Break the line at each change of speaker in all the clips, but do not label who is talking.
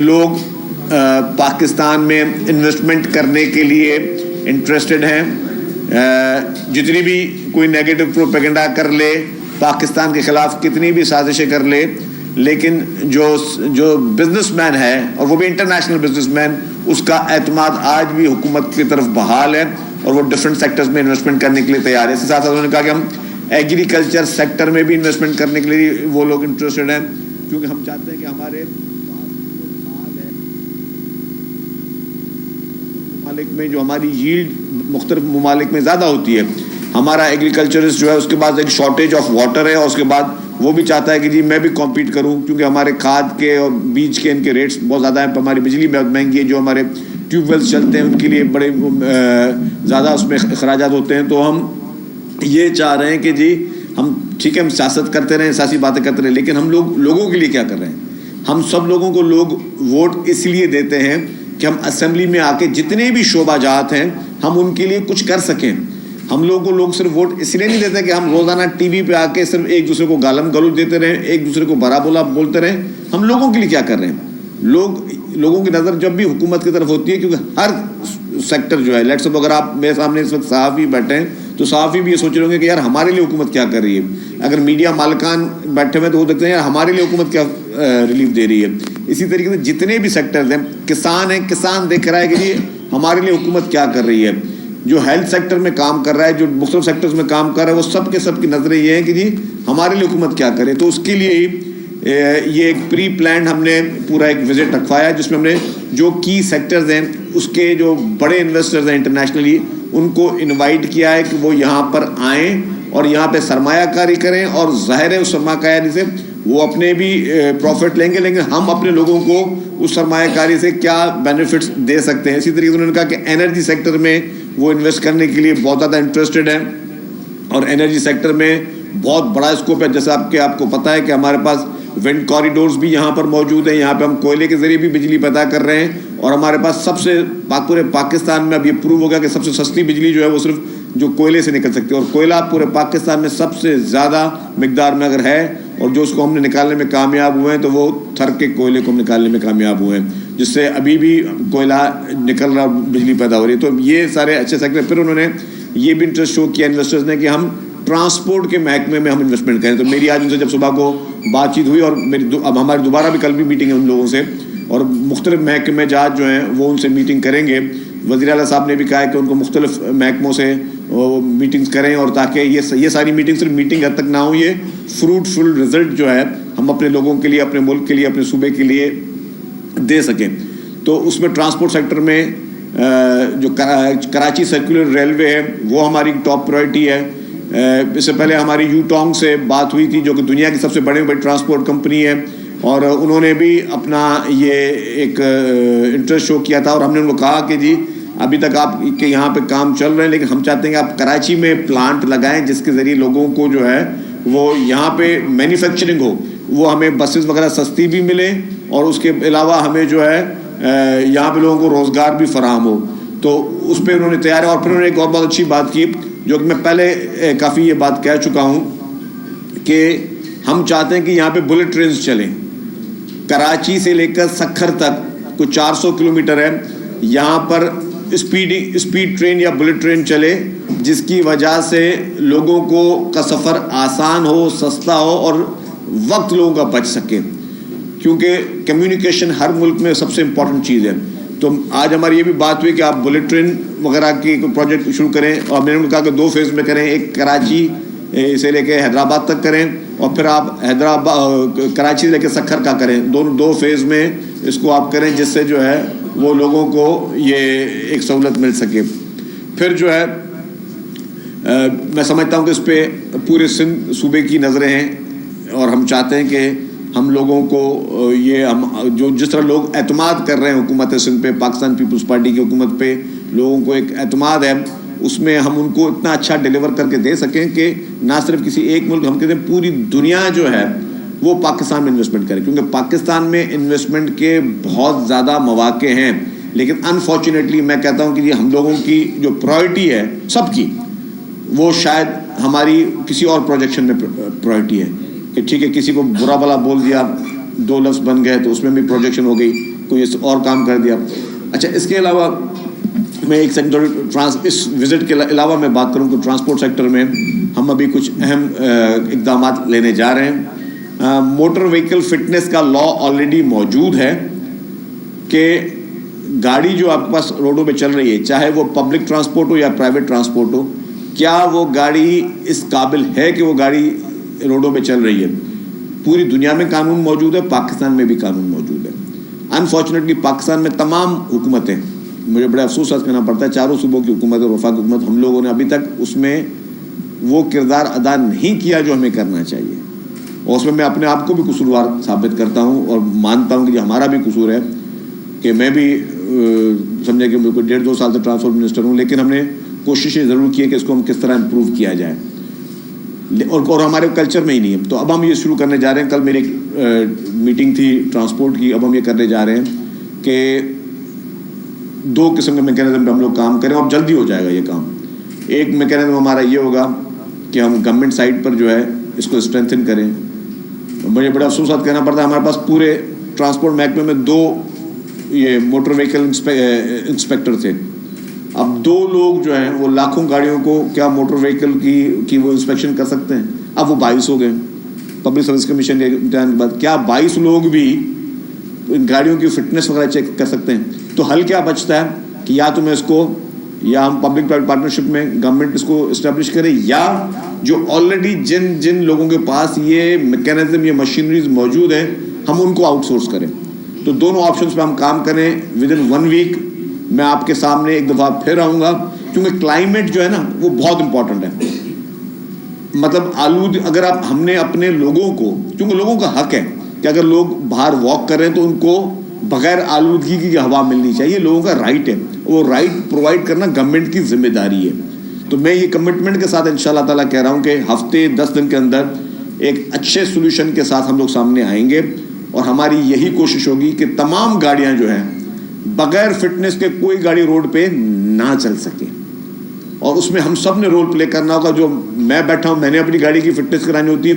لوگ پاکستان میں انویسٹمنٹ کرنے کے لیے انٹرسٹڈ ہیں. جتنی بھی کوئی نیگیٹو پروپیگنڈا کر لے, پاکستان کے خلاف کتنی بھی سازشیں کر لے, لیکن جو بزنس مین ہے, اور وہ بھی انٹرنیشنل بزنس مین, اس کا اعتماد آج بھی حکومت کی طرف بحال ہے اور وہ ڈفرینٹ سیکٹرز میں انویسٹمنٹ کرنے کے لیے تیار ہے. اس کے ساتھ ساتھ انہوں نے کہا کہ ہم ایگریکلچر سیکٹر میں بھی انویسٹمنٹ کرنے کے لیے وہ لوگ انٹرسٹڈ ہیں, کیونکہ ہم چاہتے ہیں کہ ہمارے ممالک میں جو ہماری ییلڈ مختلف ممالک میں زیادہ ہوتی ہے, ہمارا ایگریکلچرسٹ جو ہے اس کے بعد ایک شارٹیج آف واٹر ہے, اور اس کے بعد وہ بھی چاہتا ہے کہ جی میں بھی کمپیٹ کروں, کیونکہ ہمارے کھاد کے اور بیج کے ان کے ریٹس بہت زیادہ ہیں, ہماری بجلی بہت مہنگی ہے, جو ہمارے ٹیوب ویلس چلتے ہیں ان کے لیے بڑے زیادہ اس میں اخراجات ہوتے ہیں. تو ہم یہ چاہ رہے ہیں کہ جی ہم ٹھیک ہے, ہم سیاست کرتے رہیں, سیاسی باتیں کرتے رہیں, لیکن ہم لوگوں کے لیے کیا کر رہے ہیں. ہم سب لوگوں کو لوگ ووٹ اس لیے دیتے ہیں کہ ہم اسمبلی میں آ کے جتنے بھی شعبہ جات ہیں ہم ان کے لیے کچھ کر سکیں. ہم لوگوں کو لوگ صرف ووٹ اس لیے نہیں دیتے کہ ہم روزانہ ٹی وی پہ آ کے صرف ایک دوسرے کو گالم گلوچ دیتے رہیں, ایک دوسرے کو برا بولا بولتے رہیں. ہم لوگوں کے لیے کیا کر رہے ہیں. لوگوں کی نظر جب بھی حکومت کی طرف ہوتی ہے, کیونکہ ہر سیکٹر جو ہے, لیٹس سپوز اگر آپ میرے سامنے اس وقت صحافی بیٹھے ہیں تو صحافی بھی یہ سوچ رہے ہوں گے کہ یار ہمارے لیے حکومت کیا کر رہی ہے. اگر میڈیا مالکان بیٹھے ہوئے تو وہ دیکھتے ہیں یار ہمارے لیے حکومت کیا ریلیف دے رہی ہے. اسی طریقے سے جتنے بھی سیکٹرز ہیں, کسان ہیں, کسان دیکھ رہا ہے کہ جی ہمارے لیے حکومت کیا کر رہی ہے. جو ہیلتھ سیکٹر میں کام کر رہا ہے, جو مختلف سیکٹرز میں کام کر رہا ہے, وہ سب کے سب کی نظریں یہ ہیں کہ جی ہمارے لیے حکومت کیا کرے. تو اس کے لیے ہی یہ ایک پری پلانڈ ہم نے پورا ایک وزٹ رکھوایا, جس میں ہم نے جو کی سیکٹرز ہیں اس کے جو بڑے انویسٹرز ہیں انٹرنیشنلی, ان کو انوائٹ کیا ہے کہ وہ یہاں پر آئیں اور یہاں پہ سرمایہ کاری کریں, اور ظاہر ہے اس سرمایہ کاری سے وہ اپنے بھی پروفٹ لیں گے, لیکن ہم اپنے لوگوں کو اس سرمایہ کاری سے کیا بینیفٹس دے سکتے ہیں. اسی طریقے سے انہوں نے کہا کہ انرجی سیکٹر میں وہ انویسٹ کرنے کے لیے بہت زیادہ انٹرسٹڈ ہیں, اور انرجی سیکٹر میں بہت بڑا اسکوپ ہے. جیسے آپ کو پتہ ہے کہ ہمارے پاس ونڈ کوریڈورز بھی یہاں پر موجود ہیں, یہاں پہ ہم کوئلے کے ذریعے بھی بجلی پیدا کر رہے ہیں, اور ہمارے پاس سب سے پورے پاکستان میں اب یہ پروو ہو گیا کہ سب سے سستی بجلی جو ہے وہ صرف جو کوئلے سے نکل سکتی ہے, اور کوئلہ پورے پاکستان میں سب سے زیادہ مقدار میں اگر ہے, اور جو اس کو ہم نے نکالنے میں کامیاب ہوئے ہیں تو وہ تھر کے کوئلے کو ہم نکالنے میں کامیاب ہوئے ہیں, جس سے ابھی بھی کوئلہ نکل رہا, بجلی پیدا ہو رہی ہے. تو یہ سارے اچھے سیکٹر. پھر انہوں نے یہ بھی انٹرسٹ شو کیا انویسٹرز نے کہ ہم ٹرانسپورٹ کے محکمے میں ہم انویسٹمنٹ کریں. تو میری آج ان سے جب صبح کو بات چیت ہوئی, اور اب ہماری دوبارہ بھی کل بھی میٹنگ ہے ان لوگوں سے, اور مختلف محکمے جات جو ہیں وہ ان سے میٹنگ کریں گے. وزیر اعلیٰ صاحب نے بھی کہا ہے کہ ان کو مختلف محکموں سے میٹنگز کریں, اور تاکہ یہ ساری میٹنگ صرف میٹنگ حد تک نہ ہو, یہ فروٹفل رزلٹ جو ہے ہم اپنے لوگوں کے لیے, اپنے ملک کے لیے, اپنے صوبے کے لیے دے سکیں. تو اس میں ٹرانسپورٹ سیکٹر میں جو کراچی سرکولر ریلوے ہے وہ ہماری ٹاپ پرائرٹی ہے. اس سے پہلے ہماری یو ٹانگ سے بات ہوئی تھی, جو کہ دنیا کی سب سے بڑی ٹرانسپورٹ کمپنی ہے, اور انہوں نے بھی اپنا یہ ایک انٹرسٹ شو کیا تھا, اور ہم نے ان کو کہا کہ جی ابھی تک آپ کے یہاں پہ کام چل رہے ہیں, لیکن ہم چاہتے ہیں کہ آپ کراچی میں پلانٹ لگائیں جس کے ذریعے لوگوں کو جو ہے وہ یہاں پہ مینوفیکچرنگ ہو, وہ ہمیں بسز وغیرہ سستی بھی ملے, اور اس کے علاوہ ہمیں جو ہے یہاں پہ لوگوں کو روزگار بھی فراہم ہو. تو اس پہ انہوں نے تیار ہے. اور پھر انہوں نے ایک اور بہت اچھی بات کی, جو کہ میں پہلے کافی یہ بات کہہ چکا ہوں, کہ ہم چاہتے ہیں کہ یہاں پہ بلٹ ٹرینز چلیں. کراچی سے لے کر سکھر تک کچھ 400 کلومیٹر ہے, یہاں پر اسپیڈ ٹرین یا بلٹ ٹرین چلے, جس کی وجہ سے لوگوں کا سفر آسان ہو, سستا ہو, اور وقت لوگوں کا بچ سکے, کیونکہ کمیونیکیشن ہر ملک میں سب سے امپورٹنٹ چیز ہے. تو آج ہماری یہ بھی بات ہوئی کہ آپ بلٹ ٹرین وغیرہ کی پروجیکٹ شروع کریں, اور میں نے کہا کہ 2 فیز میں کریں, ایک کراچی سے لے کے حیدرآباد تک کریں, اور پھر آپ کراچی سے لے کے سکھر کا کریں. 2 فیز میں اس کو آپ کریں, جس سے جو ہے وہ لوگوں کو یہ ایک سہولت مل سکے. پھر جو ہے میں سمجھتا ہوں کہ اس پہ پورے سندھ صوبے کی نظریں ہیں, اور ہم چاہتے ہیں کہ ہم لوگوں کو جو جس طرح لوگ اعتماد کر رہے ہیں حکومت سندھ پہ, پاکستان پیپلز پارٹی کی حکومت پہ لوگوں کو ایک اعتماد ہے, اس میں ہم ان کو اتنا اچھا ڈیلیور کر کے دے سکیں کہ نہ صرف کسی ایک ملک, ہم کہتے ہیں پوری دنیا جو ہے وہ پاکستان میں انویسٹمنٹ کرے, کیونکہ پاکستان میں انویسٹمنٹ کے بہت زیادہ مواقع ہیں. لیکن انفارچونیٹلی میں کہتا ہوں کہ یہ ہم لوگوں کی جو پرائرٹی ہے سب کی, وہ شاید ہماری کسی اور پروجیکشن میں پرائرٹی ہے, کہ ٹھیک ہے کسی کو برا بھلا بول دیا, 2 لفظ بن گئے تو اس میں بھی پروجیکشن ہو گئی, کوئی اور کام کر دیا. اچھا اس کے علاوہ میں ایک سیکٹر اس وزٹ کے علاوہ میں بات کروں کہ ٹرانسپورٹ سیکٹر میں ہم ابھی کچھ اہم اقدامات لینے جا رہے ہیں. موٹر وہیکل فٹنس کا لا آلریڈی موجود ہے کہ گاڑی جو آپ کے پاس روڈوں پہ چل رہی ہے, چاہے وہ پبلک ٹرانسپورٹ ہو یا پرائیویٹ ٹرانسپورٹ ہو, کیا وہ گاڑی اس قابل ہے کہ وہ گاڑی روڈوں پہ چل رہی ہے. پوری دنیا میں قانون موجود ہے, پاکستان میں بھی قانون موجود ہے. انفارچونیٹلی پاکستان میں تمام حکومتیں, مجھے بڑا افسوس کرنا پڑتا ہے, چاروں صوبوں کی حکومت اور وفاقی حکومت, ہم لوگوں نے ابھی تک اس میں وہ کردار ادا نہیں کیا جو ہمیں کرنا چاہیے. اور اس میں اپنے آپ کو بھی قصوروار ثابت کرتا ہوں اور مانتا ہوں کہ یہ ہمارا بھی قصور ہے کہ میں بھی سمجھے کہ میں کوئی 1.5-2 سال سے ٹرانسپورٹ منسٹر ہوں, لیکن ہم نے کوششیں ضرور کی ہے کہ اس کو ہم کس طرح امپروو کیا جائے, اور ہمارے کلچر میں ہی نہیں ہے. تو اب ہم یہ شروع کرنے جا رہے ہیں. کل میری ایک میٹنگ تھی ٹرانسپورٹ کی, اب ہم یہ کرنے جا رہے ہیں کہ 2 قسم کے میکینزم پہ ہم لوگ کام کریں, اور جلدی ہو جائے گا یہ کام. ایک میکینزم ہمارا یہ ہوگا کہ ہم گورنمنٹ سائٹ پر جو ہے اس کو اسٹرینتھن کریں. مجھے بڑا افسوسات کہنا پڑتا ہے, ہمارے پاس پورے ٹرانسپورٹ محکمے میں 2 یہ موٹر وہیکل انسپیکٹر تھے. اب 2 لوگ جو ہیں وہ لاکھوں گاڑیوں کو کیا موٹر وہیکل کی وہ انسپیکشن کر سکتے ہیں. اب وہ 22 ہو گئے پبلک سروس کمیشن کے امتحان کے بعد. کیا 22 لوگ بھی ان گاڑیوں کی فٹنس وغیرہ چیک کر سکتے ہیں؟ تو حل کیا بچتا ہے کہ یا تو میں اس کو, یا ہم پبلک پرائیویٹ پارٹنرشپ میں گورنمنٹ اس کو اسٹیبلش کرے, یا جو آلریڈی جن لوگوں کے پاس یہ میکینزم, یہ مشینریز موجود ہیں, ہم ان کو آؤٹ سورس کریں. تو دونوں آپشنس پہ ہم کام کریں. ود ان 1 ویک میں آپ کے سامنے ایک دفعہ پھر آؤں گا, کیونکہ کلائمیٹ جو ہے نا وہ بہت امپورٹنٹ ہے. مطلب اگر ہم نے اپنے لوگوں کو, کیونکہ لوگوں کا حق ہے کہ اگر لوگ باہر واک کر رہے ہیں تو ان کو بغیر آلودگی کی ہوا ملنی چاہیے, لوگوں کا رائٹ ہے. وہ رائٹ پرووائڈ کرنا گورنمنٹ کی ذمہ داری ہے. تو میں یہ کمٹمنٹ کے ساتھ انشاءاللہ تعالیٰ کہہ رہا ہوں کہ ہفتے 10 دن کے اندر ایک اچھے سولوشن کے ساتھ ہم لوگ سامنے آئیں گے, اور ہماری یہی کوشش ہوگی کہ تمام گاڑیاں جو ہیں بغیر فٹنس کے کوئی گاڑی روڈ پہ نہ چل سکے. اور اس میں ہم سب نے رول پلے کرنا ہوگا. جو میں بیٹھا ہوں, میں نے اپنی گاڑی کی فٹنس کرانی ہوتی ہے.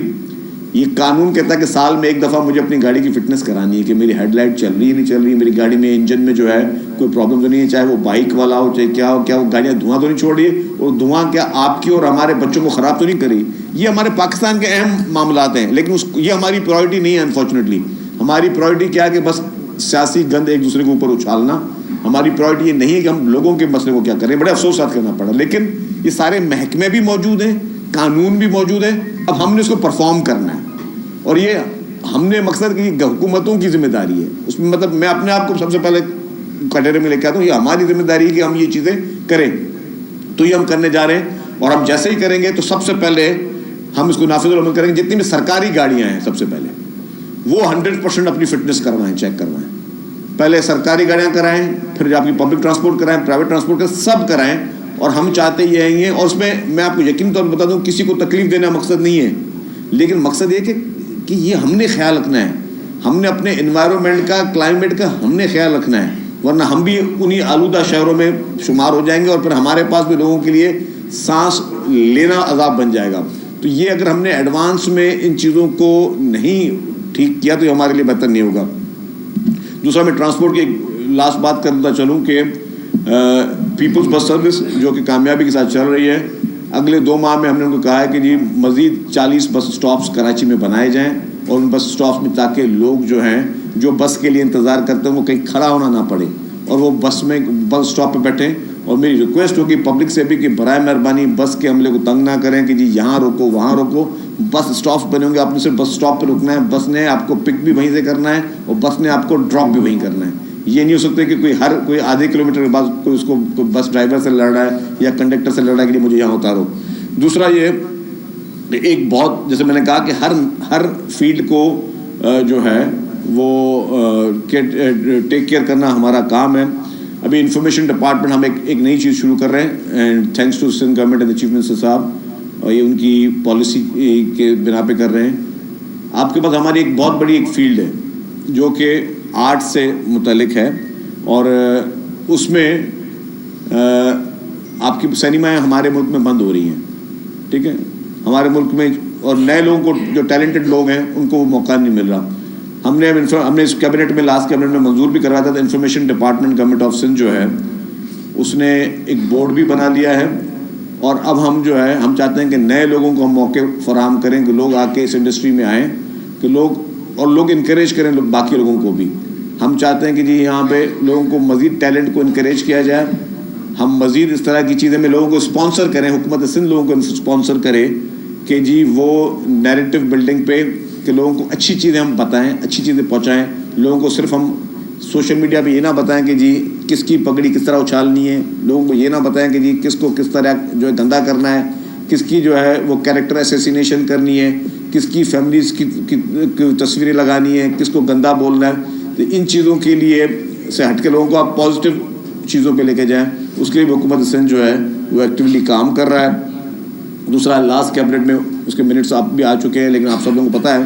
یہ قانون کہتا ہے کہ سال میں 1 دفعہ مجھے اپنی گاڑی کی فٹنس کرانی ہے کہ میری ہیڈ لائٹ چل رہی ہے نہیں چل رہی ہے, میری گاڑی میں انجن میں جو ہے کوئی پرابلم تو نہیں ہے, چاہے وہ بائک والا ہو چاہے کیا ہو, کیا وہ گاڑیاں دھواں تو نہیں چھوڑ رہی ہے, اور دھواں کیا آپ کی اور ہمارے بچوں کو خراب تو نہیں کر رہی. یہ ہمارے پاکستان کے اہم معاملات ہیں, لیکن یہ ہماری پرائورٹی نہیں ہے. انفارچونیٹلی ہماری پرائورٹی کیا ہے کہ بس سیاسی گند ایک دوسرے کے اوپر اچھالنا. ہماری پرائورٹی یہ نہیں ہے کہ ہم لوگوں کے مسئلے کو کیا کریں. بڑے افسوسات کرنا پڑا, لیکن یہ سارے محکمے بھی موجود ہیں, قانون بھی موجود ہے. اب ہم نے اس کو پرفارم کرنا ہے, اور یہ ہم نے مقصد کہ حکومتوں کی ذمہ داری ہے. اس میں مطلب میں اپنے آپ کو سب سے پہلے کٹہرے میں لے کے آتا ہوں, یہ ہماری ذمہ داری ہے کہ ہم یہ چیزیں کریں. تو یہ ہم کرنے جا رہے ہیں, اور ہم جیسے ہی کریں گے تو سب سے پہلے ہم اس کو نافذ العمل کریں گے. جتنی بھی سرکاری گاڑیاں ہیں سب سے پہلے وہ 100% اپنی فٹنس کروائیں, چیک کروائیں. پہلے سرکاری گاڑیاں کرائیں, پھر آپ کی پبلک ٹرانسپورٹ کرائیں, پرائیویٹ ٹرانسپورٹ کرائیں, سب کرائیں. اور ہم چاہتے یہ ہیں, اور اس میں آپ کو یقین طور پر بتا دوں کسی کو تکلیف دینا مقصد نہیں ہے, لیکن مقصد یہ کہ یہ ہم نے خیال رکھنا ہے. ہم نے اپنے انوائرمنٹ کا, کلائمیٹ کا ہم نے خیال رکھنا ہے, ورنہ ہم بھی انہی آلودہ شہروں میں شمار ہو جائیں گے, اور پھر ہمارے پاس بھی لوگوں کے لیے سانس لینا عذاب بن جائے گا. تو یہ اگر ہم نے ایڈوانس میں ان چیزوں کو نہیں ٹھیک کیا تو یہ ہمارے لیے بہتر نہیں ہوگا. دوسرا میں ٹرانسپورٹ کی ایک لاسٹ بات کرتا چلوں کہ پیپلز بس سروس جو کہ کامیابی کے ساتھ چل رہی ہے, اگلے 2 ماہ میں ہم نے ان کو کہا ہے کہ جی مزید 40 بس اسٹاپس کراچی میں بنائے جائیں, اور ان بس اسٹاپس میں تاکہ لوگ جو ہیں جو بس کے لیے انتظار کرتے ہیں وہ کہیں کھڑا ہونا نہ پڑے, اور وہ بس اسٹاپ پہ بیٹھیں. اور میری ریکویسٹ ہوگی پبلک سے بھی کہ برائے مہربانی بس کے عملے کو تنگ نہ کریں کہ جی یہاں روکو وہاں روکو. بس اسٹاپس بنے ہوں گے, آپ نے صرف بس اسٹاپ پہ رکنا ہے, بس نے آپ کو پک بھی وہیں سے کرنا ہے اور بس نے آپ کو ڈراپ بھی وہیں کرنا ہے. یہ نہیں ہو سکتا کہ کوئی آدھے کلومیٹر کے بعد کوئی اس کو بس ڈرائیور سے لڑ رہا ہے یا کنڈکٹر سے لڑ رہا ہے کہ مجھے یہاں اتارو. دوسرا یہ ایک بہت جیسے میں نے کہا کہ ہر فیلڈ کو جو ہے وہ ٹیک کیئر کرنا ہمارا کام ہے. ابھی انفارمیشن ڈپارٹمنٹ ہم ایک نئی چیز شروع کر رہے ہیں, and thanks to Sindh government and chief minister صاحب, اور یہ ان کی پالیسی کے بنا پہ کر رہے ہیں. آپ کے پاس ہماری ایک بہت بڑی ایک فیلڈ ہے جو کہ آرٹ سے متعلق ہے, اور اس میں آپ کی سینمائیں ہمارے ملک میں بند ہو رہی ہیں. ٹھیک ہے, ہمارے ملک میں, اور نئے لوگوں کو جو ٹیلنٹڈ لوگ ہیں ان کو وہ موقع نہیں مل رہا. ہم نے اس کیبنٹ میں لاسٹ کیبنٹ میں منظور بھی کروایا تھا. Information department government of Sindh جو ہے اس نے ایک بورڈ بھی بنا لیا ہے, اور اب ہم جو ہے ہم چاہتے ہیں کہ نئے لوگوں کو ہم موقع فراہم کریں کہ لوگ آ کے اس انڈسٹری میں آئیں, کہ لوگ انکریج کریں باقی لوگوں کو بھی. ہم چاہتے ہیں کہ جی یہاں پہ لوگوں کو مزید ٹیلنٹ کو انکریج کیا جائے, ہم مزید اس طرح کی چیزیں میں لوگوں کو اسپانسر کریں, حکومت سندھ لوگوں کو اسپانسر کرے کہ جی وہ نیریٹو بلڈنگ پہ کہ لوگوں کو اچھی چیزیں ہم بتائیں, اچھی چیزیں پہنچائیں. لوگوں کو صرف ہم سوشل میڈیا پہ یہ نہ بتائیں کہ جی کس کی پگڑی کس طرح اچھالنی ہے, لوگوں کو یہ نہ بتائیں کہ جی کس کو کس طرح جو ہے گندا کرنا ہے, کس کی جو ہے وہ کیریکٹر اسیسینیشن کرنی ہے, کس کی فیملیز کی تصویریں لگانی ہے, کس کو گندا بولنا ہے. تو ان چیزوں کے لیے سے ہٹ کے لوگوں کو آپ پازیٹیو چیزوں پہ لے کے جائیں, اس کے لیے حکومت سندھ جو ہے وہ ایکٹیولی کام کر رہا ہے. دوسرا لاسٹ کیبنٹ میں اس کے منٹس آپ بھی آ چکے ہیں, لیکن آپ سب لوگوں کو پتہ ہے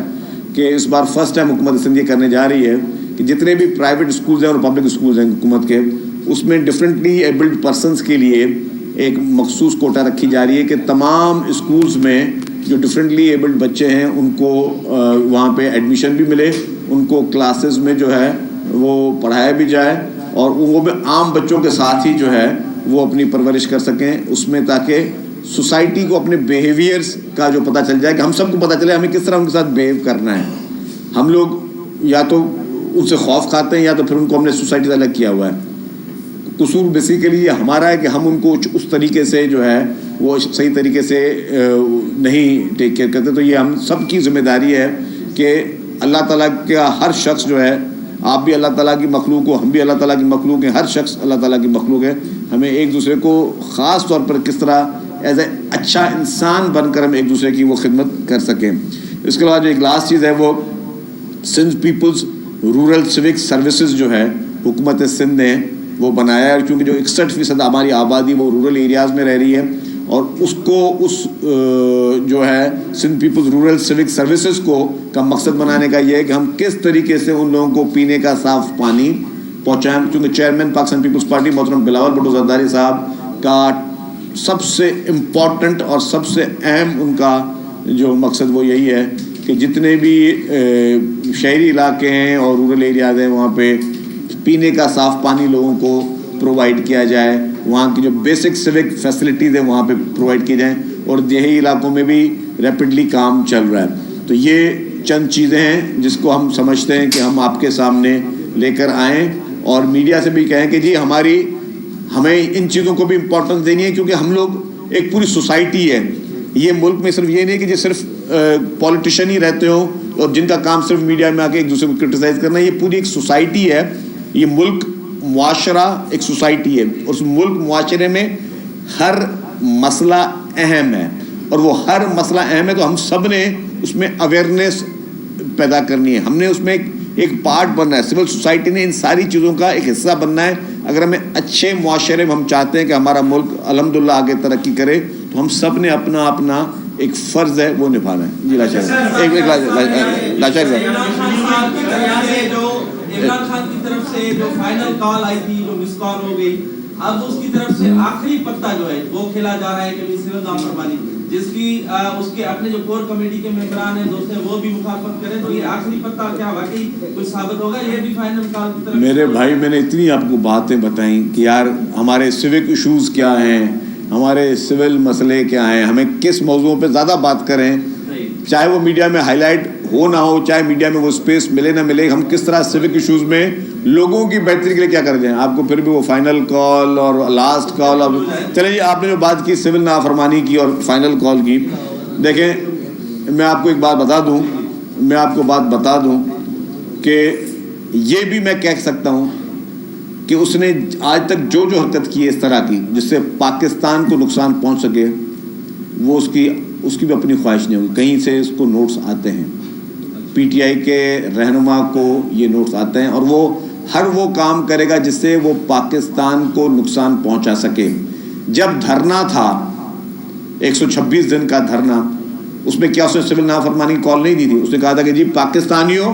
کہ اس بار فرسٹ ٹائم حکومت سندھ یہ کرنے جا رہی ہے کہ جتنے بھی پرائیویٹ اسکولز ہیں اور پبلک اسکولز ہیں حکومت کے, اس میں ڈفرینٹلی ایبلڈ پرسنس کے لیے ایک مخصوص کوٹا رکھی جا رہی ہے کہ تمام اسکولز میں جو ڈفرینٹلی ایبلڈ بچے ہیں ان کو وہاں پہ ایڈمیشن بھی ملے, ان کو کلاسز میں جو ہے وہ پڑھایا بھی جائے, اور وہ بھی عام بچوں کے ساتھ ہی جو ہے وہ اپنی پرورش کر سکیں اس میں, تاکہ سوسائٹی کو اپنے بیہیویئرس کا جو پتہ چل جائے کہ ہم سب کو پتہ چلے ہمیں کس طرح ان کے ساتھ بیہیو کرنا ہے. ہم لوگ یا تو ان سے خوف کھاتے ہیں یا تو پھر ان کو ہم نے سوسائٹی سے الگ کیا ہوا ہے. قصور بیسیکلی یہ ہمارا ہے کہ ہم ان کو اس طریقے سے جو ہے وہ صحیح طریقے سے نہیں ٹیک کیئر کرتے. تو یہ ہم سب کی ذمہ داری ہے کہ اللہ تعالیٰ کا ہر شخص جو ہے, آپ بھی اللہ تعالیٰ کی مخلوق ہو, ہم بھی اللہ تعالیٰ کی مخلوق ہیں, ہر شخص اللہ تعالیٰ کی مخلوق ہے. ہمیں ایک دوسرے کو خاص طور پر کس طرح ایز اے اچھا انسان بن کر ہم ایک دوسرے کی وہ خدمت کر سکیں. اس کے بعد جو ایک لاسٹ چیز ہے وہ سندھ پیپلز رورل سوک سروسز جو ہے حکومت سندھ نے وہ بنایا ہے, کیونکہ جو 61% ہماری آبادی وہ رورل ایریاز میں رہ رہی ہے, اور اس جو ہے سندھ پیپلز رورل سوک سروسز کا مقصد بنانے کا یہ ہے کہ ہم کس طریقے سے ان لوگوں کو پینے کا صاف پانی پہنچائیں. کیونکہ چیئرمین پاکستان پیپلز پارٹی محترم بلاول بھٹو زرداری صاحب کا سب سے امپورٹنٹ اور سب سے اہم ان کا جو مقصد وہ یہی ہے کہ جتنے بھی شہری علاقے ہیں اور رورل ایریاز ہیں وہاں پہ پینے کا صاف پانی لوگوں کو پرووائڈ کیا جائے, وہاں کی جو بیسک سوک فیسلٹیز ہیں وہاں پہ پرووائڈ کی جائیں, اور دیہی علاقوں میں بھی ریپڈلی کام چل رہا ہے. تو یہ چند چیزیں ہیں جس کو ہم سمجھتے ہیں کہ ہم آپ کے سامنے لے کر آئیں, اور میڈیا سے بھی کہیں کہ جی ہمیں ان چیزوں کو بھی امپورٹنس دینی ہے, کیونکہ ہم لوگ ایک پوری سوسائٹی ہے. یہ ملک میں صرف یہ نہیں کہ جو صرف پولیٹیشین ہی رہتے ہوں اور جن کا کام صرف میڈیا میں آ کے ایک دوسرے کو کرٹیسائز کرنا ہے. یہ پوری ایک سوسائٹی ہے, یہ ملک معاشرہ ایک سوسائٹی ہے, اور اس ملک معاشرے میں ہر مسئلہ اہم ہے, اور وہ ہر مسئلہ اہم ہے تو ہم سب نے اس میں اویئرنیس پیدا کرنی ہے. ہم نے اس میں ایک پارٹ بننا ہے, سول سوسائٹی نے ان ساری چیزوں کا ایک حصہ بننا ہے. اگر ہمیں اچھے معاشرے میں ہم چاہتے ہیں کہ ہمارا ملک الحمدللہ آگے ترقی کرے, تو ہم سب نے اپنا اپنا ایک فرض ہے وہ نبھانا ہے. جی
عمران خان کی طرف سے جو فائنل کال آئی تھی جو مس کال ہو گئی, اب اس کی طرف سے آخری پتا جو ہے وہ کھیلا جا رہا ہے کہ سول نافرمانی جس کی اس کے اپنے جو کور کمیٹی کے ممبران ہیں دوست ہیں وہ بھی مخالفت کریں, تو یہ آخری پتا کیا واقعی کچھ ثابت ہوگا؟ یہ بھی فائنل کال کی طرف.
میرے بھائی میں نے اتنی آپ کو باتیں بتائیں کہ یار ہمارے سوک ایشوز کیا ہیں, ہمارے سول مسئلے کیا ہیں, ہمیں کس موضوع پہ زیادہ بات کریں, چاہے وہ میڈیا میں ہائی لائٹ ہو نہ ہو, چاہے میڈیا میں وہ اسپیس ملے نہ ملے, ہم کس طرح سوک ایشوز میں لوگوں کی بہتری کے لیے کیا کر جائیں. آپ کو پھر بھی وہ فائنل کال اور لاسٹ کال, اب چلیں جی آپ نے جو بات کی سول نافرمانی کی اور فائنل کال کی, دیکھیں میں آپ کو ایک بات بتا دوں کہ یہ بھی میں کہہ سکتا ہوں کہ اس نے آج تک جو حرکت کی ہے اس طرح کی جس سے پاکستان کو نقصان پہنچ سکے, وہ اس کی بھی اپنی خواہش نہیں ہوگی. کہیں سے اس کو نوٹس آتے ہیں, پی ٹی آئی کے رہنما کو یہ نوٹس آتے ہیں, اور وہ ہر وہ کام کرے گا جس سے وہ پاکستان کو نقصان پہنچا سکے. جب دھرنا تھا 126 دن کا دھرنا, اس میں کیا اس نے سول نافرمانی کی کال نہیں دی تھی. اس نے کہا تھا کہ جی پاکستانیوں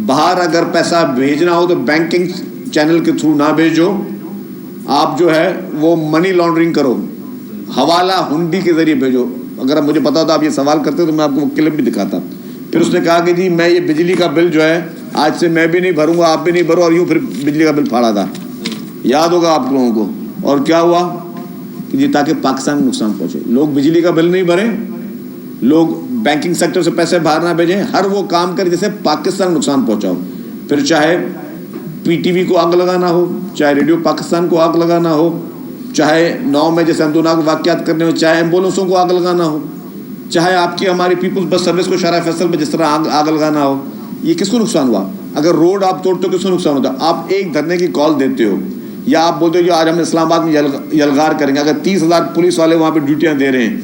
باہر اگر پیسہ بھیجنا ہو تو بینکنگ چینل کے تھرو نہ بھیجو, آپ جو ہے وہ منی لانڈرنگ کرو, حوالہ ہنڈی کے ذریعے بھیجو. اگر مجھے پتا ہوتا آپ یہ سوال کرتے تو میں آپ کو وہ کلپ بھی دکھاتا. پھر اس نے کہا کہ جی میں یہ بجلی کا بل جو ہے آج سے میں بھی نہیں بھروں گا, آپ بھی نہیں بھرو, اور یوں پھر بجلی کا بل پھاڑا تھا, یاد ہوگا آپ لوگوں کو. اور کیا ہوا کہ جی تاکہ پاکستان کو نقصان پہنچے, لوگ بجلی کا بل نہیں بھریں, لوگ بینکنگ سیکٹر سے پیسے باہر نہ بھیجیں, ہر وہ کام کریں جیسے پاکستان کو نقصان پہنچاؤ. پھر چاہے پی ٹی وی کو آگ لگانا ہو, چاہے ریڈیو پاکستان کو آگ لگانا ہو, چاہے 9 میں جیسے اندوناک واقعات کرنے ہو, چاہے ایمبولینسوں کو آگ لگانا ہو, چاہے آپ کی ہماری پیپلز بس سروس کو شارع فیصل پہ جس طرح آگ لگانا ہو. یہ کس کو نقصان ہوا؟ اگر روڈ آپ توڑتے ہو کس کو نقصان ہوتا ہے؟ آپ ایک دھرنے کی کال دیتے ہو, یا آپ بولتے ہو کہ آج ہم اسلام آباد میں یلغار کریں گے, اگر 30,000 پولیس والے وہاں پہ ڈیوٹیاں دے رہے ہیں,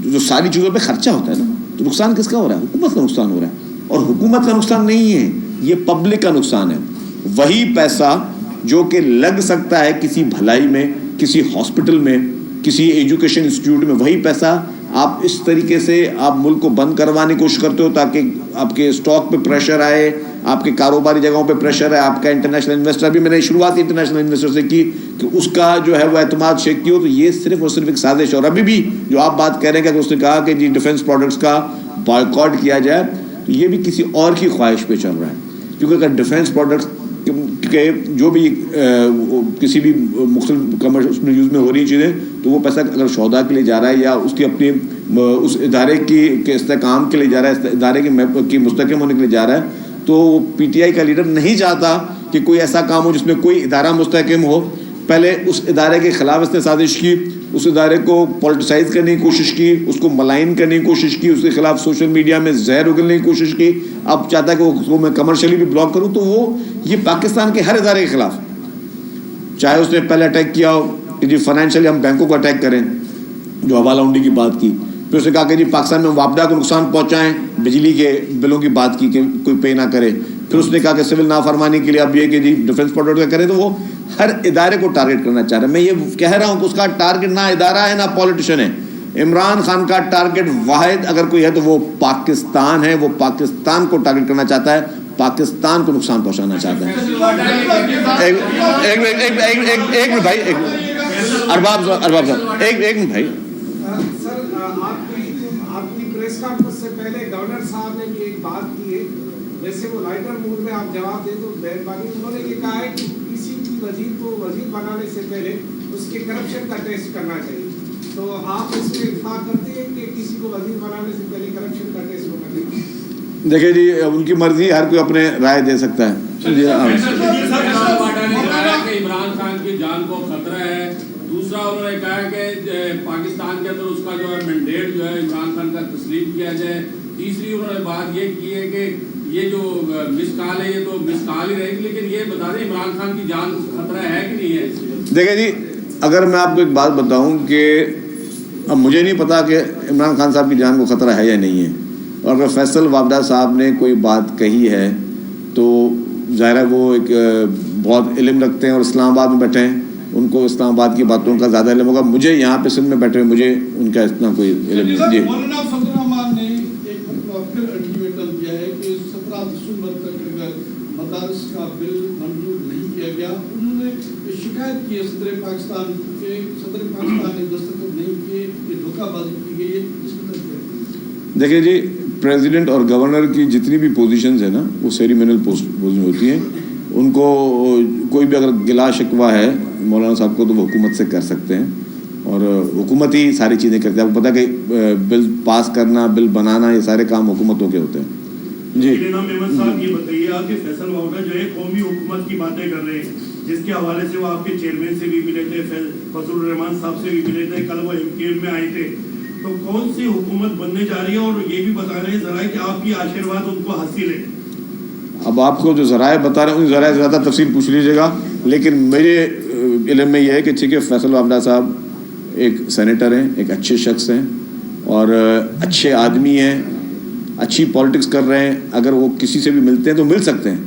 جو ساری چیزوں پہ خرچہ ہوتا ہے نا, تو نقصان کس کا ہو رہا ہے؟ حکومت کا نقصان ہو رہا ہے. اور حکومت کا نقصان نہیں ہے, یہ پبلک کا نقصان ہے. وہی پیسہ جو کہ لگ سکتا ہے کسی بھلائی میں, کسی ہاسپٹل میں, کسی ایجوکیشن انسٹیٹیوٹ میں, وہی پیسہ آپ اس طریقے سے آپ ملک کو بند کروانے کی کوشش کرتے ہو تاکہ آپ کے اسٹاک پہ پریشر آئے, آپ کے کاروباری جگہوں پہ پریشر ہے, آپ کا انٹرنیشنل انویسٹر بھی, میں نے شروعات انٹرنیشنل انویسٹر سے کی کہ اس کا جو ہے وہ اعتماد شیک کی ہو. تو یہ صرف اور صرف ایک سازش ہے. اور ابھی بھی جو آپ بات کہہ رہے ہیں کہ اس نے کہا کہ جی ڈیفنس پروڈکٹس کا بائیکاٹ کیا جائے, تو یہ بھی کسی اور کی خواہش پہ چل رہا ہے. کیونکہ اگر ڈیفنس پروڈکٹس کہ جو بھی کسی بھی مختلف کمرشل یوز میں ہو رہی چیزیں, تو وہ پیسہ اگر شہدا کے لیے جا رہا ہے یا اس کی اپنی اس ادارے کے استحکام کے لیے جا رہا ہے, ادارے کی مستحکم ہونے کے لیے جا رہا ہے, تو پی ٹی آئی کا لیڈر نہیں چاہتا کہ کوئی ایسا کام ہو جس میں کوئی ادارہ مستحکم ہو. پہلے اس ادارے کے خلاف اس نے سازش کی, اس ادارے کو پولیٹیسائز کرنے کی کوشش کی, اس کو ملائن کرنے کی کوشش کی, اس کے خلاف سوشل میڈیا میں زہر اگلنے کی کوشش کی. اب چاہتا ہے کہ اس کو میں کمرشلی بھی بلاک کروں. تو وہ یہ پاکستان کے ہر ادارے کے خلاف, چاہے اس نے پہلے اٹیک کیا ہو کہ جی فائنینشلی ہم بینکوں کو اٹیک کریں, جو حوالہ ہنڈی کی بات کی, پھر اس نے کہا کہ جی پاکستان میں معاوضہ کو نقصان پہنچائیں, بجلی کے بلوں کی بات کی کہ کوئی پے نہ کرے, پھر اس نے کہا کہ سول نافرمانی کے لیے اب یہ کہ جی ڈیفنس پروڈکٹ کا کریں. تو وہ ہر ادارے کو ٹارگٹ کرنا چاہ رہا ہے. میں یہ کہہ رہا ہوں کہ اس کا ٹارگٹ نہ ادارہ ہے نہ پولیٹیشین ہے. عمران خان کا ٹارگٹ واحد اگر کوئی ہے تو وہ پاکستان ہے. وہ پاکستان کو ٹارگٹ کرنا چاہتا ہے, پاکستان کو نقصان پہنچانا چاہتا ہے. ایک منٹ بھائی, ارباب صاحب ایک منٹ بھائی.
سر آپ کی پریس کانفرنس سے پہلے گورنر صاحب نے بھی ایک بات کی ہے, ویسے وہ لائٹر موڈ میں آپ جواب دیں تو مہربانی. انہوں نے یہ کہا ہے کہ کسی بھی وزیر کو وزیر بنانے سے پہلے اس کے کرپشن کا ٹیسٹ کرنا چاہیے. تو آپ اس میں اتفاق کرتے ہیں کہ کسی کو وزیر بنانے سے پہلے کرپشن کا ٹیسٹ ہونا چاہیے؟
دیکھیں جی, ان کی مرضی, ہر کوئی اپنے رائے دے سکتا ہے.
عمران خان کی جان کو خطرہ ہے. دوسرا انہوں نے کہا کہ پاکستان کے اندر اس کا جو ہے مینڈیٹ جو ہے عمران خان کا تسلیم کیا جائے. تیسری انہوں نے بات یہ کی ہے کہ یہ جو مس کال ہے یہ تو مس کال ہی رہے گی, لیکن یہ بتا دیں عمران خان کی جان خطرہ ہے کہ نہیں ہے.
دیکھیں جی, اگر میں آپ کو ایک بات بتاؤں کہ اب مجھے نہیں پتا کہ عمران خان صاحب کی جان کو خطرہ ہے یا نہیں ہے, اور اگر فیصل وابڈہ صاحب نے کوئی بات کہی ہے تو ظاہر ہے وہ ایک بہت علم رکھتے ہیں اور اسلام آباد میں بیٹھے ہیں, ان کو اسلام آباد کی باتوں کا زیادہ علم ہوگا. مجھے یہاں پہ سندھ میں بیٹھے ہوئے مجھے ان کا اتنا کوئی علم نہیں. جی
مولانا فضل الرحمان نے ایک پھر الٹیمیٹم دیا ہے کہ 17 دسمبر تک اگر مدارس کا بل منظور نہیں کیا گیا, انہوں نے شکایت کی ہے صدر پاکستان کے, صدر پاکستان نے دستخط نہیں کیے, یہ دھوکہ بازی کی گئی ہے. اس کو
دیکھیں جی, پریزیڈنٹ اور گورنر کی جتنی بھی پوزیشنز ہیں نا وہ سیریمونیل پوزیشن ہوتی ہیں. ان کو کوئی بھی اگر گلا شکوہ ہے مولانا صاحب کو تو وہ حکومت سے کر سکتے ہیں, اور حکومت ہی ساری چیزیں کرتی ہے. آپ کو پتہ کہ بل پاس کرنا, بل بنانا, یہ سارے کام حکومتوں کے ہوتے ہیں. جی
احمد صاحب یہ بتائیے, آپ کے فیصل وابڈہ جو ہے قومی حکومت کی باتیں کر رہے ہیں, جس کے حوالے سے وہ آپ کے چیئرمین سے بھی ملے تھے, فضل الرحمان صاحب سے بھی ملے تھے, کل وہ MKM میں آئے تھے. تو کون سی حکومت بننے جا رہی ہے, اور یہ بھی بتا رہے ہیں ذرائع کہ آپ کی آشیرواد ان کو حاصل ہے.
اب آپ کو جو ذرائع بتا رہے ہیں ان ذرائع زیادہ تفصیل پوچھ لیجیے گا, لیکن میرے علم میں یہ ہے کہ ٹھیک ہے فیصل وابڈہ صاحب ایک سینیٹر ہیں, ایک اچھے شخص ہیں اور اچھے آدمی ہیں, اچھی پالیٹکس کر رہے ہیں. اگر وہ کسی سے بھی ملتے ہیں تو مل سکتے ہیں,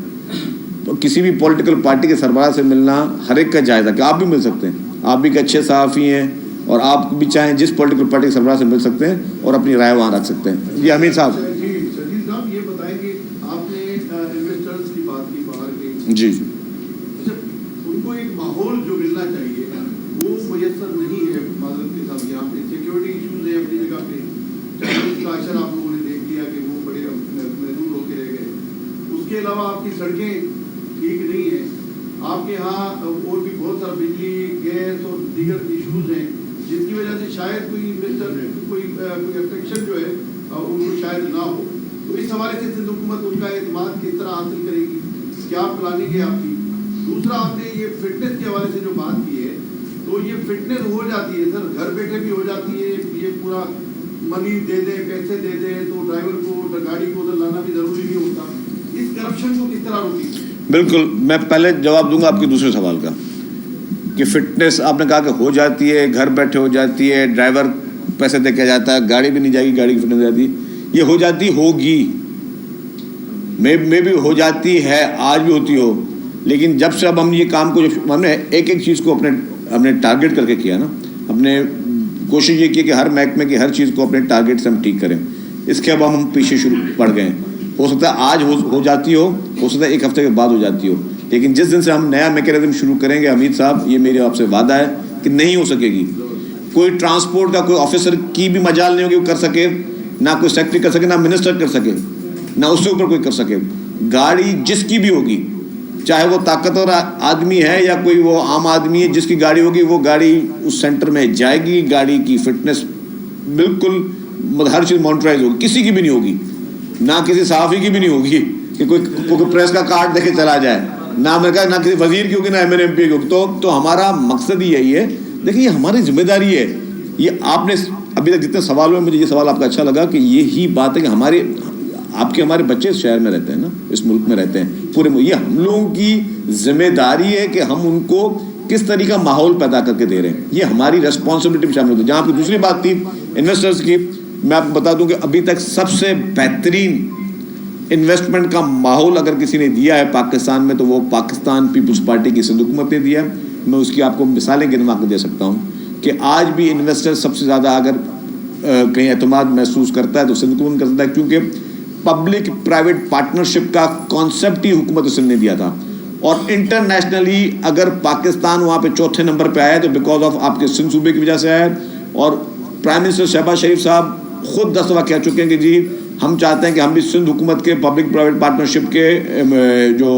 تو کسی بھی پولیٹیکل پارٹی کے سربراہ سے ملنا ہر ایک کا جائزہ, کہ آپ بھی مل سکتے ہیں. آپ بھی ایک اچھے صحافی ہیں اور آپ بھی چاہیں جس پولیٹیکل پارٹی کے سربراہ سے مل سکتے ہیں اور اپنی رائے وہاں رکھ سکتے ہیں. جی حمید صاحب.
جی شدید صاحب یہ بتائیں کہ آپ نے انویسٹرز کی بات کی باہر کے,
جی
اچھا ان کو ایک ماحول جو ملنا چاہیے وہ میسر نہیں ہے. معذرت کے ساتھ یہاں پہ سیکورٹی ایشوز ہے اپنی جگہ پہ, چاہے کا اثر آپ لوگوں نے دیکھ لیا کہ وہ بڑے محدود ہو کے رہ گئے. اس کے
کے علاوہ آپ کی سڑکیں ٹھیک نہیں ہیں، آپ کے یہاں اور بھی بہت سارا بجلی، گیس اور دیگر ایشوز ہیں جس کی وجہ سے شاید کوئی افیکشن جو ہے ان کو شاید نہ ہو. تو اس حوالے سے سندھ حکومت ان کا اعتماد کس طرح حاصل کرے گی، کیا پلاننگ ہے آپ کی؟ دوسرا، آپ نے یہ فٹنس کے حوالے سے جو بات کی ہے تو یہ فٹنس ہو جاتی ہے سر، گھر بیٹھے بھی ہو جاتی ہے. یہ پورا منی دے دیں، پیسے دے دیں تو ڈرائیور کو گاڑی کو ادھر لانا بھی ضروری نہیں ہوتا. اس کرپشن کو کس طرح روکی؟
بالکل، میں پہلے جواب دوں گا آپ کے دوسرے سوال کا کہ فٹنس آپ نے کہا کہ ہو جاتی ہے، گھر بیٹھے ہو جاتی ہے، ڈرائیور پیسے دے کے جاتا ہے، گاڑی بھی نہیں جائے گی، گاڑی کی فٹنس ہو جاتی ہے. یہ ہو جاتی ہوگی، میں بھی ہو جاتی ہے، آج بھی ہوتی ہو. لیکن جب سے اب ہم یہ کام کو ہم نے ایک چیز کو اپنے ٹارگیٹ کر کے کیا نا، اپنے کوشش یہ کی کہ ہر محکمے کی ہر چیز کو اپنے ٹارگیٹ سے ہم ٹھیک کریں. اس کے اب ہم پیچھے پڑ گئے ہیں. ہو سکتا ہے آج ہو جاتی ہو سکتا ہے ایک ہفتے کے بعد ہو جاتی ہو، لیکن جس دن سے ہم نیا میکینزم شروع کریں گے حمید صاحب، یہ میرے آپ سے وعدہ ہے کہ نہیں ہو سکے گی. کوئی ٹرانسپورٹ کا کوئی آفیسر کی بھی مجال نہیں ہوگی وہ کر سکے، نہ کوئی سیکٹری کر سکے، نہ منسٹر کر سکے، نہ اس سے اوپر کوئی کر سکے. گاڑی جس کی بھی ہوگی، چاہے وہ طاقتور آدمی ہے یا کوئی وہ عام آدمی ہے، جس کی گاڑی ہوگی وہ گاڑی اس سینٹر میں جائے گی. گاڑی کی فٹنس بالکل ہر چیز مانیٹرائز ہوگی. کسی کی بھی نہیں ہوگی، نہ کسی صحافی کی بھی نہیں ہوگی کہ کوئی پریس کا کارڈ دے کے چلا جائے، نہ میں کہا نہ کسی وزیر کی ہوگی، نہ ایم پی کی ہوگی. تو ہمارا مقصد ہی یہی ہے. دیکھیں یہ ہماری ذمہ داری ہے. یہ آپ نے ابھی تک جتنے سوال ہوئے، مجھے یہ سوال آپ کا اچھا لگا کہ یہی بات ہے کہ ہمارے بچے اس شہر میں رہتے ہیں نا، اس ملک میں رہتے ہیں پورے. یہ ہم لوگوں کی ذمہ داری ہے کہ ہم ان کو کس طریقہ ماحول پیدا کر کے دے رہے ہیں. یہ ہماری ریسپانسبلٹی میں شامل ہوتی ہے. جہاں آپ کی دوسری بات تھی انویسٹرز کی، میں آپ کو بتا دوں کہ ابھی تک سب سے بہترین انویسٹمنٹ کا ماحول اگر کسی نے دیا ہے پاکستان میں تو وہ پاکستان پیپلز پارٹی کی سندھ حکومت نے دیا ہے. میں اس کی آپ کو مثالیں گنوا کے دے سکتا ہوں کہ آج بھی انویسٹر سب سے زیادہ اگر کہیں اعتماد محسوس کرتا ہے تو سندھ حکومت کرتا ہے، کیونکہ پبلک پرائیویٹ پارٹنرشپ کا کانسیپٹ ہی حکومت سندھ نے دیا تھا. اور انٹرنیشنلی اگر پاکستان وہاں پہ چوتھے نمبر پہ آیا ہے تو بیکاز آف آپ کے سندھ صوبے کی وجہ سے آیا ہے. اور پرائم منسٹر شہباز شریف صاحب خود 10 دفعہ کہہ چکے ہیں کہ جی ہم چاہتے ہیں کہ ہم بھی سندھ حکومت کے پبلک پرائیویٹ پارٹنرشپ کے جو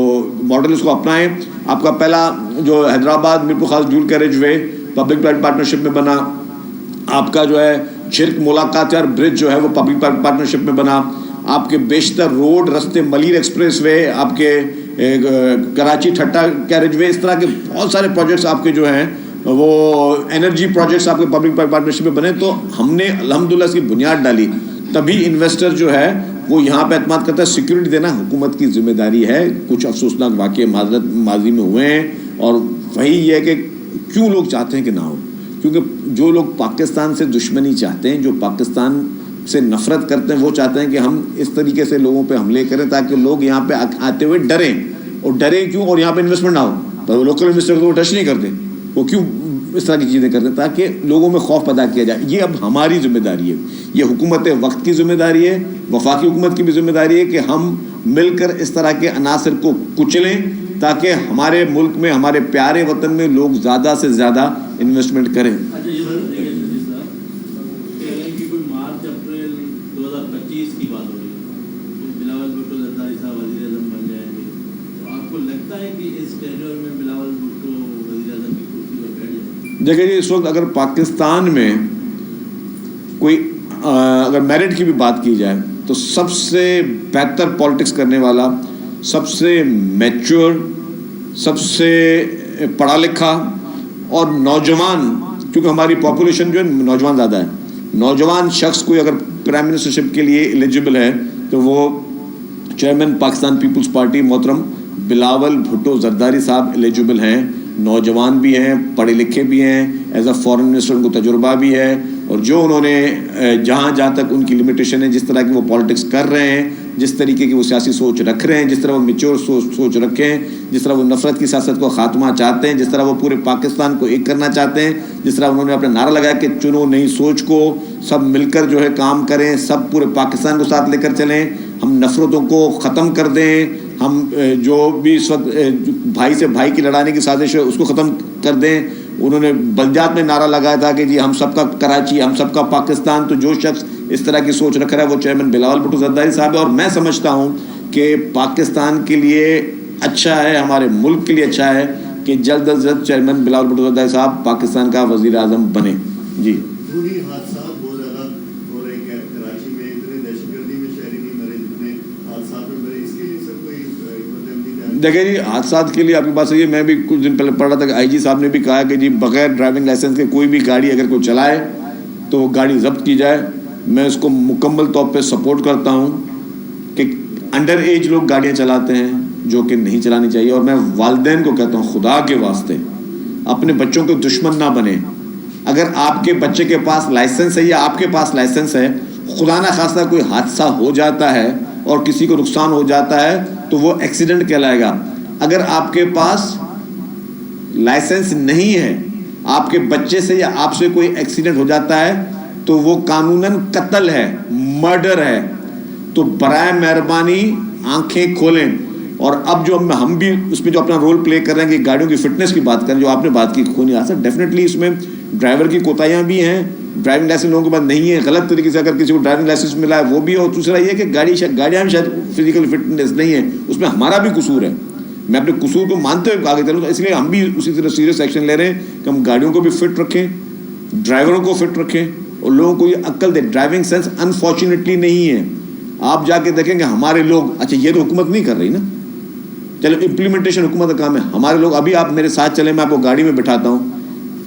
ماڈل اس کو اپنائیں. آپ کا پہلا جو حیدرآباد میرپور خاص ڈیول کیریج وے پبلک پرائیویٹ پارٹنرشپ میں بنا. آپ کا جو ہے جھرک ملاقات یار برج جو ہے وہ پبلک پرائیویٹ پارٹنرشپ میں بنا. آپ کے بیشتر روڈ رستے ملیر ایکسپریس وے، آپ کے کراچی ٹھٹا کیریج وے، اس طرح کے بہت سارے پروجیکٹس آپ کے جو ہیں وہ انرجی پروجیکٹس آپ کے پبلک پرائیویٹ پارٹنرشپ میں بنے. تو ہم نے الحمدللہ اس کی بنیاد ڈالی، تبھی انویسٹر جو ہے وہ یہاں پہ اعتماد کرتا ہے. سیکیورٹی دینا حکومت کی ذمہ داری ہے. کچھ افسوسناک واقعے ماضی میں ہوئے ہیں اور وہی یہ ہے کہ کیوں لوگ چاہتے ہیں کہ نہ ہو، کیونکہ جو لوگ پاکستان سے دشمنی چاہتے ہیں، جو پاکستان سے نفرت کرتے ہیں، وہ چاہتے ہیں کہ ہم اس طریقے سے لوگوں پہ حملے کریں تاکہ لوگ یہاں پہ آتے ہوئے ڈریں. اور ڈریں کیوں؟ اور یہاں پہ انویسٹمنٹ نہ ہو. پر لوکل انویسٹر کو وہ ٹچ نہیں کرتے، وہ کیوں اس طرح کی چیزیں کرتے ہیں؟ تاکہ لوگوں میں خوف پیدا کیا جائے. یہ اب ہماری ذمہ داری ہے، یہ حکومت وقت کی ذمہ داری ہے، وفاقی حکومت کی بھی ذمہ داری ہے کہ ہم مل کر اس طرح کے عناصر کو کچلیں تاکہ ہمارے ملک میں، ہمارے پیارے وطن میں لوگ زیادہ سے زیادہ انویسٹمنٹ کریں.
اچھا یہ بتائیے جی صاحب کہ کوئی مارچ اپریل 2025 کی بات ہو رہی ہے، بلاول بھٹو زرداری صاحب وزیر اعظم بن جائیں گے، تو آپ کو لگتا ہے کہ اس ٹینیور میں بلاول بھٹو وزیر اعظم کی کرسی پر بیٹھ جائیں؟
دیکھیں جی، اس وقت اگر پاکستان میں کوئی اگر میرٹ کی بھی بات کی جائے تو سب سے بہتر پالیٹکس کرنے والا، سب سے میچور، سب سے پڑھا لکھا اور نوجوان، کیونکہ ہماری پاپولیشن جو ہے نوجوان زیادہ ہے، نوجوان شخص کوئی اگر پرائم منسٹرشپ کے لیے ایلیجبل ہے تو وہ چیئرمین پاکستان پیپلز پارٹی محترم بلاول بھٹو زرداری صاحب ایلیجبل ہیں. نوجوان بھی ہیں، پڑھے لکھے بھی ہیں، ایز اے فارن منسٹر ان کو تجربہ بھی ہے. اور جو انہوں نے جہاں تک ان کی لمیٹیشن ہے، جس طرح کی وہ پالیٹکس کر رہے ہیں، جس طریقے کی وہ سیاسی سوچ رکھ رہے ہیں، جس طرح وہ میچور سوچ رکھے ہیں، جس طرح وہ نفرت کی سیاست کو خاتمہ چاہتے ہیں، جس طرح وہ پورے پاکستان کو ایک کرنا چاہتے ہیں، جس طرح انہوں نے اپنا نعرہ لگایا کہ چنو نئی سوچ کو، سب مل کر جو ہے کام کریں، سب پورے پاکستان کو ساتھ لے کر چلیں، ہم نفرتوں کو ختم کر دیں، ہم جو بھی اس وقت بھائی سے بھائی کی لڑانے کی سازش ہے اس کو ختم کر دیں. انہوں نے بلجات میں نعرہ لگایا تھا کہ جی ہم سب کا کراچی، ہم سب کا پاکستان. تو جو شخص اس طرح کی سوچ رکھ رہا ہے وہ چیئرمین بلاول بھٹو زرداری صاحب ہے. اور میں سمجھتا ہوں کہ پاکستان کے لیے اچھا ہے, ہمارے ملک کے لیے اچھا ہے کہ جلد از جلد چیئرمین بلاول بھٹو زرداری صاحب پاکستان کا وزیر اعظم بنے. جی
خونی حادثات بہت زیادہ ہو رہے ہیں کراچی میں, اتنے دہشت گردی میں شہری نہیں مرے جتنے حادثات میں مرے, اس کے لیے سر کوئی حکمت عملی؟
دیکھیں جی, حادثات کے لیے آپ کی بات صحیح ہے. میں بھی کچھ دن پہلے پڑھ رہا تھا کہ آئی جی صاحب نے بھی کہا کہ جی بغیر ڈرائیونگ لائسنس کے کوئی بھی گاڑی اگر کوئی چلائے تو وہ گاڑی ضبط کی جائے. میں اس کو مکمل طور پہ سپورٹ کرتا ہوں کہ انڈر ایج لوگ گاڑیاں چلاتے ہیں جو کہ نہیں چلانی چاہیے. اور میں والدین کو کہتا ہوں خدا کے واسطے اپنے بچوں کے دشمن نہ بنے. اگر آپ کے بچے کے پاس لائسنس ہے یا آپ کے پاس لائسنس ہے, خدا نہ خواستہ کوئی حادثہ ہو جاتا ہے اور کسی کو نقصان ہو جاتا ہے تو وہ ایکسیڈنٹ کہلائے گا. اگر آپ کے پاس لائسنس نہیں ہے, آپ کے بچے سے یا آپ سے کوئی ایکسیڈنٹ ہو جاتا ہے تو وہ قانوناً قتل ہے, مرڈر ہے. تو برائے مہربانی آنکھیں کھولیں. اور اب جو ہم بھی اس میں جو اپنا رول پلے کر رہے ہیں کہ گاڑیوں کی فٹنس کی بات کریں, جو آپ نے بات کی خونی حادثہ, ڈیفینیٹلی اس میں ڈرائیور کی کوتاہیاں بھی ہیں. ڈرائیونگ لائسنس لوگوں کے پاس نہیں ہے, غلط طریقے سے اگر کسی کو ڈرائیونگ لائسنس ملا ہے وہ بھی ہے. اور دوسرا یہ کہ گاڑیاں بھی شاید فزیکل فٹنس نہیں ہے, اس میں ہمارا بھی قصور ہے. میں اپنے قصور کو مانتے ہوئے آگے چلوں, تو اس لیے ہم بھی اسی طرح سیریس ایکشن لے رہے ہیں کہ ہم گاڑیوں کو بھی فٹ رکھیں, ڈرائیوروں کو فٹ رکھیں اور لوگوں کو یہ عقل دیں. ڈرائیونگ سینس انفارچونیٹلی نہیں ہے. آپ جا کے دیکھیں کہ ہمارے لوگ, اچھا یہ تو حکومت نہیں کر رہی نا, چلو امپلیمنٹیشن حکومت کا کام ہے. ہمارے لوگ ابھی آپ میرے ساتھ چلیں, میں آپ کو گاڑی میں بٹھاتا ہوں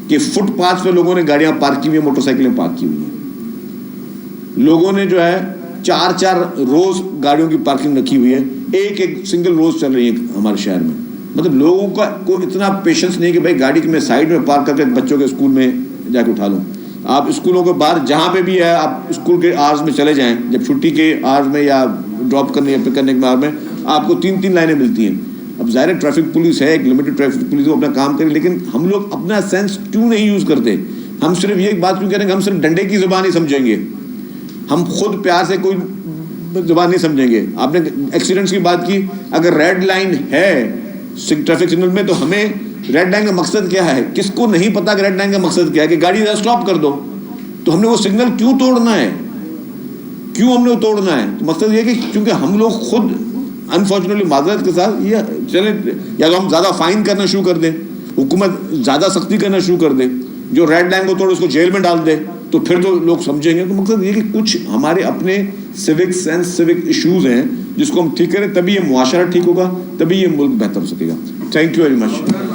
کہ فٹ پاتھ پہ لوگوں نے گاڑیاں پارک کی ہوئی ہیں, موٹر سائیکلیں پارک کی ہوئی ہیں. لوگوں نے جو ہے 4 روز گاڑیوں کی پارکنگ رکھی ہوئی ہے, ایک سنگل روز چل رہی ہے ہمارے شہر میں. مطلب لوگوں کا کوئی اتنا پیشنس نہیں کہ بھائی گاڑی میں سائڈ میں پارک کر کے بچوں کے اسکول میں جا کے اٹھا لوں. آپ اسکولوں کے باہر جہاں پہ بھی ہے آپ اسکول کے آورز میں چلے جائیں, جب چھٹی کے آورز میں یا ڈراپ کرنے یا پک کرنے کے بعد میں آپ کو 3 لائنیں ملتی ہیں. اب ظاہر ٹریفک پولیس ہے, ایک لمیٹڈ ٹریفک پولیس وہ اپنا کام کرے, لیکن ہم لوگ اپنا سینس کیوں نہیں یوز کرتے؟ ہم صرف یہ بات کیوں کہہ رہے ہیں کہ ہم صرف ڈنڈے کی زبان ہی سمجھیں گے, ہم خود پیار سے کوئی زبان نہیں سمجھیں گے. آپ نے ایکسیڈنٹس کی بات کی, اگر ریڈ لائن ہے ٹریفک سگنل میں تو ہمیں ریڈ لائن کا مقصد کیا ہے؟ کس کو نہیں پتا کہ ریڈ لائن کا مقصد کیا ہے؟ کہ گاڑی اسٹاپ کر دو. تو ہم نے وہ سگنل کیوں توڑنا ہے؟ کیوں ہم نے وہ توڑنا ہے؟ تو مقصد یہ کہ کیونکہ ہم لوگ خود انفارچونیٹلی معذرت کے ساتھ یہ چلیں, یا تو ہم زیادہ فائن کرنا شروع کر دیں, حکومت زیادہ سختی کرنا شروع کر دے, جو ریڈ لائن کو توڑ اس کو جیل میں ڈال دے, تو پھر تو لوگ سمجھیں گے. تو مقصد یہ کہ کچھ ہمارے اپنے سیوک سینس, سیوک ایشوز ہیں جس کو ہم ٹھیک کریں, تبھی یہ معاشرہ ٹھیک ہوگا, تبھی یہ ملک بہتر ہو سکے گا. Thank you very much.